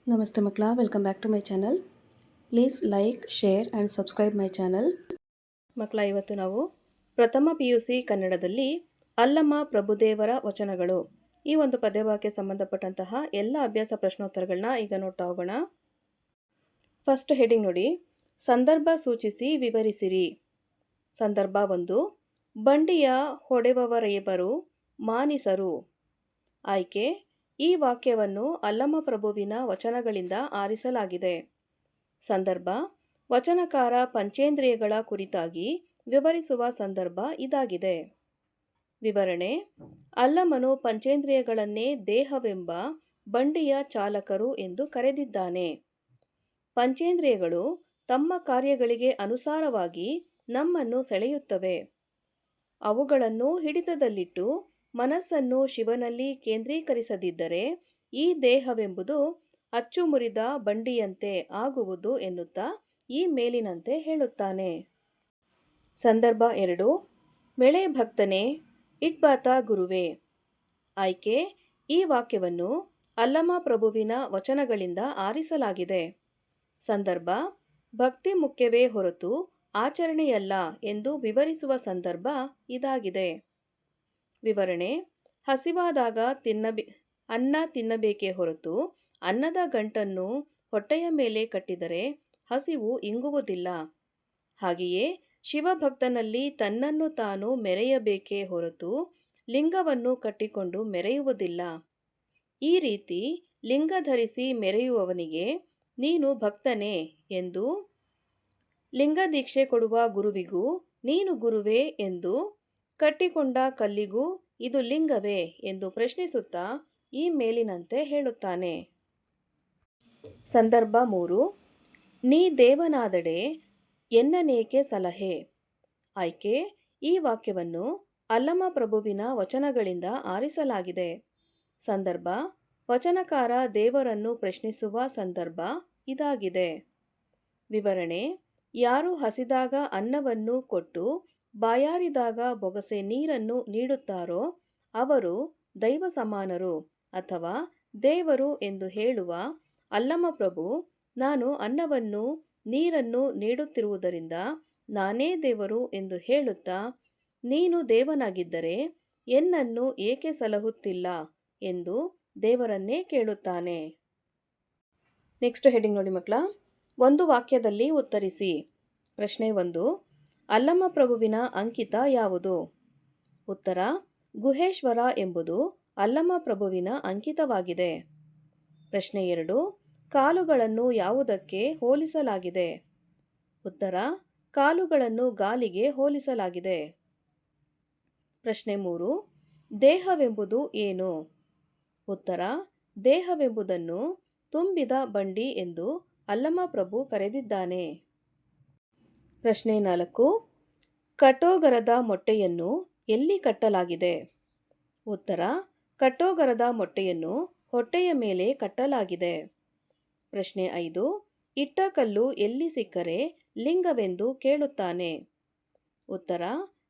ನಮಸ್ತೆ ಮಕ್ಕಳ, welcome back to my channel. Please like, share and subscribe my channel. ಮಕ್ಕಳ, ಇವತ್ತು ನಾವು ಪ್ರಥಮ PUC ಕನ್ನಡದಲ್ಲಿ ಅಲ್ಲಮ ಪ್ರಭುದೇವರ ವಚನಗಳು ಈ ಒಂದು ಪದ್ಯವಾಕ್ಯ ಸಂಬಂಧಪಟ್ಟಂತಹ ಎಲ್ಲ ಅಭ್ಯಾಸ ಪ್ರಶ್ನೋತ್ತರಗಳನ್ನ ಈಗ ನೋಡ್ತಾ ಹೋಗೋಣ. ಫಸ್ಟ್ ಹೆಡಿಂಗ್ ನೋಡಿ, ಸಂದರ್ಭ ಸೂಚಿಸಿ ವಿವರಿಸಿರಿ. ಸಂದರ್ಭ 1, ಬಂಡಿಯ ಹೊಡೆವವರೇಬರು ಮಾನಿಸರು. ಆಯ್ಕೆ, ಈ ವಾಕ್ಯವನ್ನು ಅಲ್ಲಮ ಪ್ರಭುವಿನ ವಚನಗಳಿಂದ ಆರಿಸಲಾಗಿದೆ. ಸಂದರ್ಭ, ವಚನಕಾರ ಪಂಚೇಂದ್ರಿಯಗಳ ಕುರಿತಾಗಿ ವಿವರಿಸುವ ಸಂದರ್ಭ ಇದಾಗಿದೆ. ವಿವರಣೆ, ಅಲ್ಲಮನು ಪಂಚೇಂದ್ರಿಯಗಳನ್ನೇ ದೇಹವೆಂಬ ಬಂಡಿಯ ಚಾಲಕರು ಎಂದು ಕರೆದಿದ್ದಾನೆ. ಪಂಚೇಂದ್ರಿಯಗಳು ತಮ್ಮ ಕಾರ್ಯಗಳಿಗೆ ಅನುಸಾರವಾಗಿ ನಮ್ಮನ್ನು ಸೆಳೆಯುತ್ತವೆ. ಅವುಗಳನ್ನು ಹಿಡಿತದಲ್ಲಿಟ್ಟು ಮನಸ್ಸನ್ನು ಶಿವನಲ್ಲಿ ಕೇಂದ್ರೀಕರಿಸದಿದ್ದರೆ ಈ ದೇಹವೆಂಬುದು ಅಚ್ಚುಮುರಿದ ಬಂಡಿಯಂತೆ ಆಗುವುದು ಎನ್ನುತ್ತಾ ಈ ಮೇಲಿನಂತೆ ಹೇಳುತ್ತಾನೆ. ಸಂದರ್ಭ 2, ಮೆಳೆ ಭಕ್ತನೇ ಇಟ್ಬಾತ ಗುರುವೇ. ಆಯ್ಕೆ, ಈ ವಾಕ್ಯವನ್ನು ಅಲ್ಲಮ ಪ್ರಭುವಿನ ವಚನಗಳಿಂದ ಆರಿಸಲಾಗಿದೆ. ಸಂದರ್ಭ, ಭಕ್ತಿ ಮುಖ್ಯವೇ ಹೊರತು ಆಚರಣೆಯಲ್ಲ ಎಂದು ವಿವರಿಸುವ ಸಂದರ್ಭ ಇದಾಗಿದೆ. ವಿವರಣೆ, ಹಸಿವಾದಾಗ ಅನ್ನ ತಿನ್ನಬೇಕೇ ಹೊರತು ಅನ್ನದ ಗಂಟನ್ನು ಹೊಟ್ಟೆಯ ಮೇಲೆ ಕಟ್ಟಿದರೆ ಹಸಿವು ಇಂಗುವುದಿಲ್ಲ. ಹಾಗೆಯೇ ಶಿವಭಕ್ತನಲ್ಲಿ ತನ್ನನ್ನು ತಾನು ಮೆರೆಯಬೇಕೇ ಹೊರತು ಲಿಂಗವನ್ನು ಕಟ್ಟಿಕೊಂಡು ಮೆರೆಯುವುದಿಲ್ಲ. ಈ ರೀತಿ ಲಿಂಗ ಧರಿಸಿ ಮೆರೆಯುವವನಿಗೆ ನೀನು ಭಕ್ತನೇ ಎಂದು, ಲಿಂಗದೀಕ್ಷೆ ಕೊಡುವ ಗುರುವಿಗೂ ನೀನು ಗುರುವೇ ಎಂದು, ಕಟ್ಟಿಕೊಂಡ ಕಲ್ಲಿಗೂ ಇದು ಲಿಂಗವೇ ಎಂದು ಪ್ರಶ್ನಿಸುತ್ತಾ ಈ ಮೇಲಿನಂತೆ ಹೇಳುತ್ತಾನೆ. ಸಂದರ್ಭ 3, ನೀ ದೇವನಾದಡೆ ಎನ್ನನೇಕೆ ಸಲಹೆ. ಆಯ್ಕೆ, ಈ ವಾಕ್ಯವನ್ನು ಅಲ್ಲಮ ಪ್ರಭುವಿನ ವಚನಗಳಿಂದ ಆರಿಸಲಾಗಿದೆ. ಸಂದರ್ಭ, ವಚನಕಾರ ದೇವರನ್ನು ಪ್ರಶ್ನಿಸುವ ಸಂದರ್ಭ ಇದಾಗಿದೆ. ವಿವರಣೆ, ಯಾರು ಹಸಿದಾಗ ಅನ್ನವನ್ನು ಕೊಟ್ಟು ಬಾಯಾರಿದಾಗ ಬೊಗಸೆ ನೀರನ್ನು ನೀಡುತ್ತಾರೋ ಅವರು ದೈವ ಸಮಾನರು ಅಥವಾ ದೇವರು ಎಂದು ಹೇಳುವ ಅಲ್ಲಮ ಪ್ರಭು, ನಾನು ಅನ್ನವನ್ನು ನೀರನ್ನು ನೀಡುತ್ತಿರುವುದರಿಂದ ನಾನೇ ದೇವರು ಎಂದು ಹೇಳುತ್ತಾ ನೀನು ದೇವನಾಗಿದ್ದರೆ ಎನ್ನನ್ನು ಏಕೆ ಸಲಹುತ್ತಿಲ್ಲ ಎಂದು ದೇವರನ್ನೇ ಕೇಳುತ್ತಾನೆ. ನೆಕ್ಸ್ಟ್ ಹೆಡಿಂಗ್ ನೋಡಿ ಮಕ್ಕಳ, ಒಂದು ವಾಕ್ಯದಲ್ಲಿ ಉತ್ತರಿಸಿ. ಪ್ರಶ್ನೆ 1, ಅಲ್ಲಮ ಪ್ರಭುವಿನ ಅಂಕಿತ ಯಾವುದು? ಉತ್ತರ, ಗುಹೇಶ್ವರ ಎಂಬುದು ಅಲ್ಲಮ ಪ್ರಭುವಿನ ಅಂಕಿತವಾಗಿದೆ. ಪ್ರಶ್ನೆ 2, ಕಾಲುಗಳನ್ನು ಯಾವುದಕ್ಕೆ ಹೋಲಿಸಲಾಗಿದೆ? ಉತ್ತರ, ಕಾಲುಗಳನ್ನು ಗಾಲಿಗೆ ಹೋಲಿಸಲಾಗಿದೆ. ಪ್ರಶ್ನೆ 3, ದೇಹವೆಂಬುದು ಏನು? ಉತ್ತರ, ದೇಹವೆಂಬುದನ್ನು ತುಂಬಿದ ಬಂಡಿ ಎಂದು ಅಲ್ಲಮ ಪ್ರಭು ಕರೆದಿದ್ದಾನೆ. ಪ್ರಶ್ನೆ 4, ಕಟೋಗರದ ಮೊಟ್ಟೆಯನ್ನು ಎಲ್ಲಿ ಕಟ್ಟಲಾಗಿದೆ? ಉತ್ತರ, ಕಟೋಗರದ ಮೊಟ್ಟೆಯನ್ನು ಹೊಟ್ಟೆಯ ಮೇಲೆ ಕಟ್ಟಲಾಗಿದೆ. ಪ್ರಶ್ನೆ 5, ಇಟ್ಟ ಕಲ್ಲು ಎಲ್ಲಿ ಸಿಕ್ಕರೆ ಲಿಂಗವೆಂದು ಕೇಳುತ್ತಾನೆ? ಉತ್ತರ,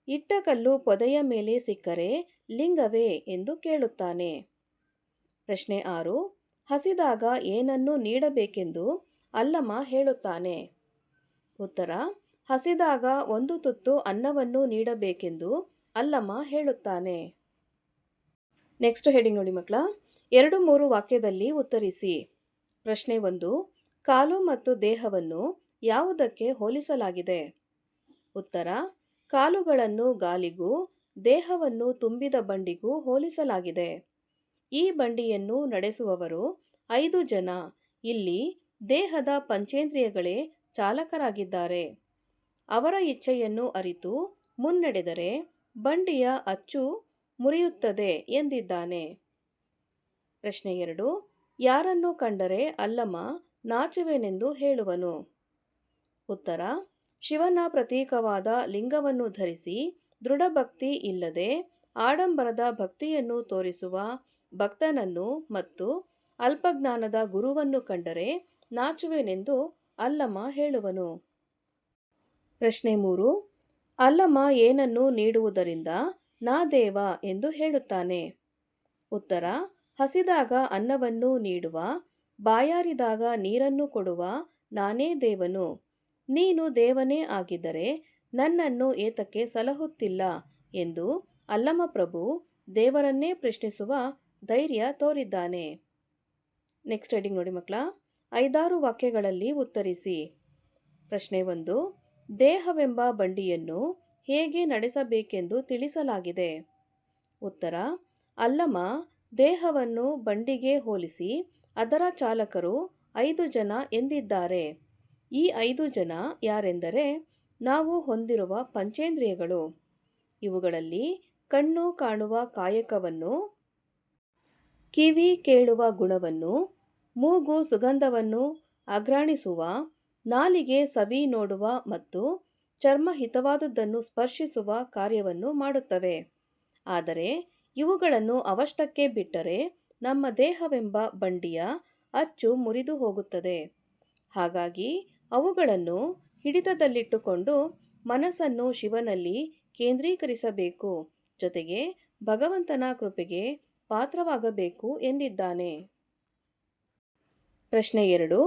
ಇಟ್ಟ ಕಲ್ಲು ಪೊದೆಯ ಮೇಲೆ ಸಿಕ್ಕರೆ ಲಿಂಗವೇ ಎಂದು ಕೇಳುತ್ತಾನೆ. ಪ್ರಶ್ನೆ 6, ಹಸಿದಾಗ ಏನನ್ನು ನೀಡಬೇಕೆಂದು ಅಲ್ಲಮ ಹೇಳುತ್ತಾನೆ? ಉತ್ತರ, ಹಸಿದಾಗ ಒಂದು ತುತ್ತು ಅನ್ನವನ್ನು ನೀಡಬೇಕೆಂದು ಅಲ್ಲಮ ಹೇಳುತ್ತಾನೆ. ನೆಕ್ಸ್ಟ್ ಹೆಡಿಂಗ್ ನೋಡಿ ಮಕ್ಕಳ, 2-3 ವಾಕ್ಯದಲ್ಲಿ ಉತ್ತರಿಸಿ. ಪ್ರಶ್ನೆ 1, ಕಾಲು ಮತ್ತು ದೇಹವನ್ನು ಯಾವುದಕ್ಕೆ ಹೋಲಿಸಲಾಗಿದೆ? ಉತ್ತರ, ಕಾಲುಗಳನ್ನು ಗಾಲಿಗೂ ದೇಹವನ್ನು ತುಂಬಿದ ಬಂಡಿಗೂ ಹೋಲಿಸಲಾಗಿದೆ. ಈ ಬಂಡಿಯನ್ನು ನಡೆಸುವವರು 5 ಜನ. ಇಲ್ಲಿ ದೇಹದ ಪಂಚೇಂದ್ರಿಯಗಳೇ ಚಾಲಕರಾಗಿದ್ದಾರೆ. ಅವರ ಇಚ್ಛೆಯನ್ನು ಅರಿತು ಮುನ್ನಡೆದರೆ ಬಂಡಿಯ ಅಚ್ಚು ಮುರಿಯುತ್ತದೆ ಎಂದಿದ್ದಾನೆ. ಪ್ರಶ್ನೆ 2, ಯಾರನ್ನು ಕಂಡರೆ ಅಲ್ಲಮ ನಾಚುವೆನೆಂದು ಹೇಳುವನು? ಉತ್ತರ, ಶಿವನ ಪ್ರತೀಕವಾದ ಲಿಂಗವನ್ನು ಧರಿಸಿ ದೃಢಭಕ್ತಿ ಇಲ್ಲದೆ ಆಡಂಬರದ ಭಕ್ತಿಯನ್ನು ತೋರಿಸುವ ಭಕ್ತನನ್ನು ಮತ್ತು ಅಲ್ಪಜ್ಞಾನದ ಗುರುವನ್ನು ಕಂಡರೆ ನಾಚುವೆನೆಂದು ಅಲ್ಲಮ ಹೇಳುವನು. ಪ್ರಶ್ನೆ 3, ಅಲ್ಲಮ ಏನನ್ನು ನೀಡುವುದರಿಂದ ನಾ ದೇವ ಎಂದು ಹೇಳುತ್ತಾನೆ? ಉತ್ತರ, ಹಸಿದಾಗ ಅನ್ನವನ್ನು ನೀಡುವ ಬಾಯಾರಿದಾಗ ನೀರನ್ನು ಕೊಡುವ ನಾನೇ ದೇವನು. ನೀನು ದೇವನೇ ಆಗಿದ್ದರೆ ನನ್ನನ್ನು ಏತಕ್ಕೆ ಸಲಹುತ್ತಿಲ್ಲ ಎಂದು ಅಲ್ಲಮಪ್ರಭು ದೇವರನ್ನೇ ಪ್ರಶ್ನಿಸುವ ಧೈರ್ಯ ತೋರಿದ್ದಾನೆ. ನೆಕ್ಸ್ಟ್ ಹೆಡಿಂಗ್ ನೋಡಿ ಮಕ್ಕಳ. 5 ವಾಕ್ಯಗಳಲ್ಲಿ ಉತ್ತರಿಸಿ. ಪ್ರಶ್ನೆ 1. ದೇಹವೆಂಬ ಬಂಡಿಯನ್ನು ಹೇಗೆ ನಡೆಸಬೇಕೆಂದು ತಿಳಿಸಲಾಗಿದೆ. ಉತ್ತರ. ಅಲ್ಲಮ ದೇಹವನ್ನು ಬಂಡಿಗೆ ಹೋಲಿಸಿ ಅದರ ಚಾಲಕರು 5 ಜನ ಎಂದಿದ್ದಾರೆ. ಈ 5 ಜನ ಯಾರೆಂದರೆ ನಾವು ಹೊಂದಿರುವ ಪಂಚೇಂದ್ರಿಯಗಳು. ಇವುಗಳಲ್ಲಿ ಕಣ್ಣು ಕಾಣುವ ಕಾಯಕವನ್ನು, ಕಿವಿ ಕೇಳುವ ಗುಣವನ್ನು, ಮೂಗು ಸುಗಂಧವನ್ನು ಅಘ್ರಾಣಿಸುವ, ನಾಲಿಗೆ ಸವಿ ನೋಡುವ ಮತ್ತು ಚರ್ಮ ಹಿತವಾದುದನ್ನು ಸ್ಪರ್ಶಿಸುವ ಕಾರ್ಯವನ್ನು ಮಾಡುತ್ತವೆ. ಆದರೆ ಇವುಗಳನ್ನು ಅವಷ್ಟಕ್ಕೆ ಬಿಟ್ಟರೆ ನಮ್ಮ ದೇಹವೆಂಬ ಬಂಡಿಯ ಅಚ್ಚು ಮುರಿದು ಹೋಗುತ್ತದೆ. ಹಾಗಾಗಿ ಅವುಗಳನ್ನು ಹಿಡಿತದಲ್ಲಿಟ್ಟುಕೊಂಡು ಮನಸ್ಸನ್ನು ಶಿವನಲ್ಲಿ ಕೇಂದ್ರೀಕರಿಸಬೇಕು, ಜೊತೆಗೆ ಭಗವಂತನ ಕೃಪೆಗೆ ಪಾತ್ರವಾಗಬೇಕು ಎಂದಿದ್ದಾನೆ. ಪ್ರಶ್ನೆ 2.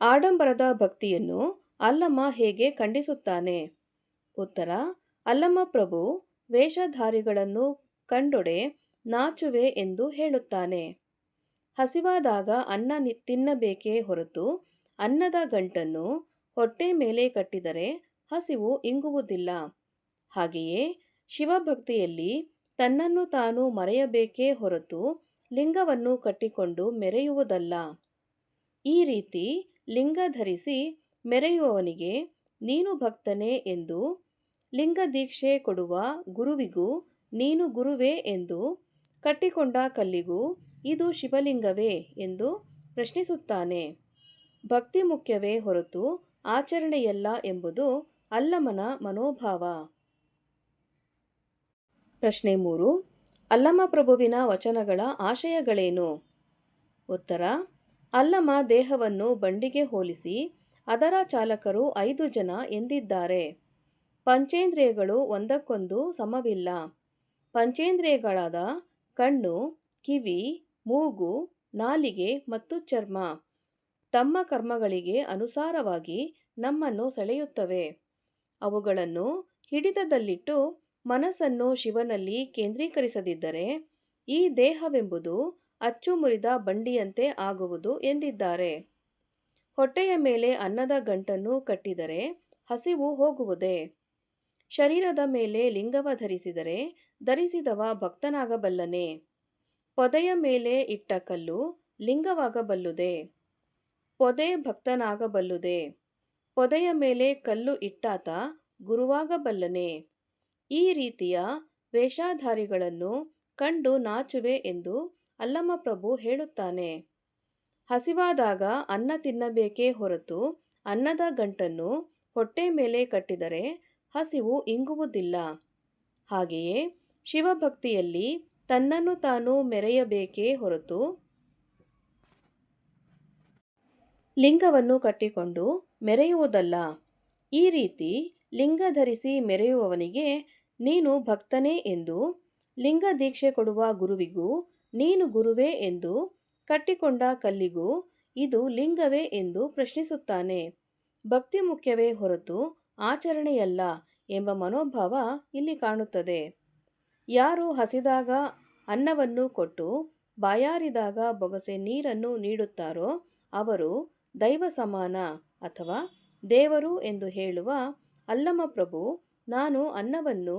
ಆಡಂಬರದ ಭಕ್ತಿಯನ್ನು ಅಲ್ಲಮ ಹೇಗೆ ಖಂಡಿಸುತ್ತಾನೆ. ಉತ್ತರ. ಅಲ್ಲಮಪ್ರಭು ವೇಷಧಾರಿಗಳನ್ನು ಕಂಡೊಡೆ ನಾಚುವೆ ಎಂದು ಹೇಳುತ್ತಾನೆ. ಹಸಿವಾದಾಗ ಅನ್ನ ತಿನ್ನಬೇಕೇ ಹೊರತು ಅನ್ನದ ಗಂಟನ್ನು ಹೊಟ್ಟೆ ಮೇಲೆ ಕಟ್ಟಿದರೆ ಹಸಿವು ಇಂಗುವುದಿಲ್ಲ. ಹಾಗೆಯೇ ಶಿವಭಕ್ತಿಯಲ್ಲಿ ತನ್ನನ್ನು ತಾನು ಮರೆಯಬೇಕೇ ಹೊರತು ಲಿಂಗವನ್ನು ಕಟ್ಟಿಕೊಂಡು ಮೆರೆಯುವುದಲ್ಲ. ಈ ರೀತಿ ಲಿಂಗ ಧರಿಸಿ ಮೆರೆಯುವವನಿಗೆ ನೀನು ಭಕ್ತನೇ ಎಂದು, ಲಿಂಗ ದೀಕ್ಷೆ ಕೊಡುವ ಗುರುವಿಗೂ ನೀನು ಗುರುವೇ ಎಂದು, ಕಟ್ಟಿಕೊಂಡ ಕಲ್ಲಿಗೂ ಇದು ಶಿವಲಿಂಗವೇ ಎಂದು ಪ್ರಶ್ನಿಸುತ್ತಾನೆ. ಭಕ್ತಿ ಮುಖ್ಯವೇ ಹೊರತು ಆಚರಣೆಯಲ್ಲ ಎಂಬುದು ಅಲ್ಲಮನ ಮನೋಭಾವ. ಪ್ರಶ್ನೆ 3. ಅಲ್ಲಮಪ್ರಭುವಿನ ವಚನಗಳ ಆಶಯಗಳೇನು. ಉತ್ತರ. ಅಲ್ಲಮ ದೇಹವನ್ನು ಬಂಡಿಗೆ ಹೋಲಿಸಿ ಅದರ ಚಾಲಕರು 5 ಜನ ಎಂದಿದ್ದಾರೆ. ಪಂಚೇಂದ್ರಿಯಗಳು ಒಂದಕ್ಕೊಂದು ಸಮವಿಲ್ಲ. ಪಂಚೇಂದ್ರಿಯಗಳಾದ ಕಣ್ಣು, ಕಿವಿ, ಮೂಗು, ನಾಲಿಗೆ ಮತ್ತು ಚರ್ಮ ತಮ್ಮ ಕರ್ಮಗಳಿಗೆ ಅನುಸಾರವಾಗಿ ನಮ್ಮನ್ನು ಸೆಳೆಯುತ್ತವೆ. ಅವುಗಳನ್ನು ಹಿಡಿತದಲ್ಲಿಟ್ಟು ಮನಸ್ಸನ್ನು ಶಿವನಲ್ಲಿ ಕೇಂದ್ರೀಕರಿಸದಿದ್ದರೆ ಈ ದೇಹವೆಂಬುದು ಅಚ್ಚು ಮುರಿದ ಬಂಡಿಯಂತೆ ಆಗುವುದು ಎಂದಿದ್ದಾರೆ. ಹೊಟ್ಟೆಯ ಮೇಲೆ ಅನ್ನದ ಗಂಟನ್ನು ಕಟ್ಟಿದರೆ ಹಸಿವು ಹೋಗುವುದೇ. ಶರೀರದ ಮೇಲೆ ಲಿಂಗವ ಧರಿಸಿದರೆ ಧರಿಸಿದವ ಭಕ್ತನಾಗಬಲ್ಲನೆ. ಪೊದೆಯ ಮೇಲೆ ಇಟ್ಟ ಕಲ್ಲು ಲಿಂಗವಾಗಬಲ್ಲುದೇ. ಪೊದೆ ಭಕ್ತನಾಗಬಲ್ಲುದೇ. ಪೊದೆಯ ಮೇಲೆ ಕಲ್ಲು ಇಟ್ಟಾತ ಗುರುವಾಗಬಲ್ಲನೆ. ಈ ರೀತಿಯ ವೇಷಧಾರಿಗಳನ್ನು ಕಂಡು ನಾಚುವೆ ಎಂದು ಅಲ್ಲಮಪ್ರಭು ಹೇಳುತ್ತಾನೆ. ಹಸಿವಾದಾಗ ಅನ್ನ ತಿನ್ನಬೇಕೇ ಹೊರತು ಅನ್ನದ ಗಂಟನ್ನು ಹೊಟ್ಟೆ ಮೇಲೆ ಕಟ್ಟಿದರೆ ಹಸಿವು ಇಂಗುವುದಿಲ್ಲ. ಹಾಗೆಯೇ ಶಿವಭಕ್ತಿಯಲ್ಲಿ ತನ್ನನ್ನು ತಾನು ಮೆರೆಯಬೇಕೇ ಹೊರತು ಲಿಂಗವನ್ನು ಕಟ್ಟಿಕೊಂಡು ಮೆರೆಯುವುದಲ್ಲ. ಈ ರೀತಿ ಲಿಂಗ ಧರಿಸಿ ಮೆರೆಯುವವನಿಗೆ ನೀನು ಭಕ್ತನೇ ಎಂದು, ಲಿಂಗ ದೀಕ್ಷೆ ಕೊಡುವ ಗುರುವಿಗೂ ನೀನು ಗುರುವೇ ಎಂದು, ಕಟ್ಟಿಕೊಂಡ ಕಲ್ಲಿಗೂ ಇದು ಲಿಂಗವೇ ಎಂದು ಪ್ರಶ್ನಿಸುತ್ತಾನೆ. ಭಕ್ತಿ ಮುಖ್ಯವೇ ಹೊರತು ಆಚರಣೆಯಲ್ಲ ಎಂಬ ಮನೋಭಾವ ಇಲ್ಲಿ ಕಾಣುತ್ತದೆ. ಯಾರು ಹಸಿದಾಗ ಅನ್ನವನ್ನು ಕೊಟ್ಟು ಬಾಯಾರಿದಾಗ ಬೊಗಸೆ ನೀರನ್ನು ನೀಡುತ್ತಾರೋ ಅವರು ದೈವ ಸಮಾನ ಅಥವಾ ದೇವರು ಎಂದು ಹೇಳುವ ಅಲ್ಲಮಪ್ರಭು ನಾನು ಅನ್ನವನ್ನು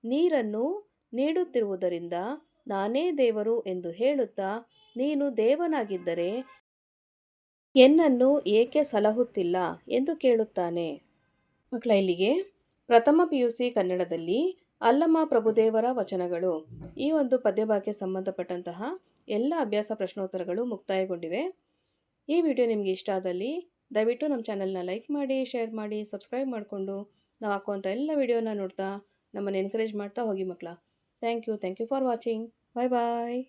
ನೀರನ್ನು ನೀಡುತ್ತಿರುವುದರಿಂದ ನಾನೇ ದೇವರು ಎಂದು ಹೇಳುತ್ತಾ ನೀನು ದೇವನಾಗಿದ್ದರೆ ಎನ್ನನ್ನು ಏಕೆ ಸಲಹುತ್ತಿಲ್ಲ ಎಂದು ಕೇಳುತ್ತಾನೆ. ಮಕ್ಕಳ, ಇಲ್ಲಿಗೆ ಪ್ರಥಮ PUC ಕನ್ನಡದಲ್ಲಿ ಅಲ್ಲಮ ಪ್ರಭುದೇವರ ವಚನಗಳು ಈ ಒಂದು ಪದ್ಯಭಾಗಕ್ಕೆ ಸಂಬಂಧಪಟ್ಟಂತಹ ಎಲ್ಲ ಅಭ್ಯಾಸ ಪ್ರಶ್ನೋತ್ತರಗಳು ಮುಕ್ತಾಯಗೊಂಡಿವೆ. ಈ ವಿಡಿಯೋ ನಿಮಗೆ ಇಷ್ಟ ಆದಲ್ಲಿ ದಯವಿಟ್ಟು ನಮ್ಮ ಚಾನಲ್ನ ಲೈಕ್ ಮಾಡಿ, ಶೇರ್ ಮಾಡಿ, ಸಬ್ಸ್ಕ್ರೈಬ್ ಮಾಡಿಕೊಂಡು ನಾವು ಹಾಕುವಂಥ ಎಲ್ಲ ವಿಡಿಯೋನ ನೋಡ್ತಾ ನಮ್ಮನ್ನು ಎನ್ಕರೇಜ್ ಮಾಡ್ತಾ ಹೋಗಿ ಮಕ್ಕಳ. Thank you for watching. Bye bye.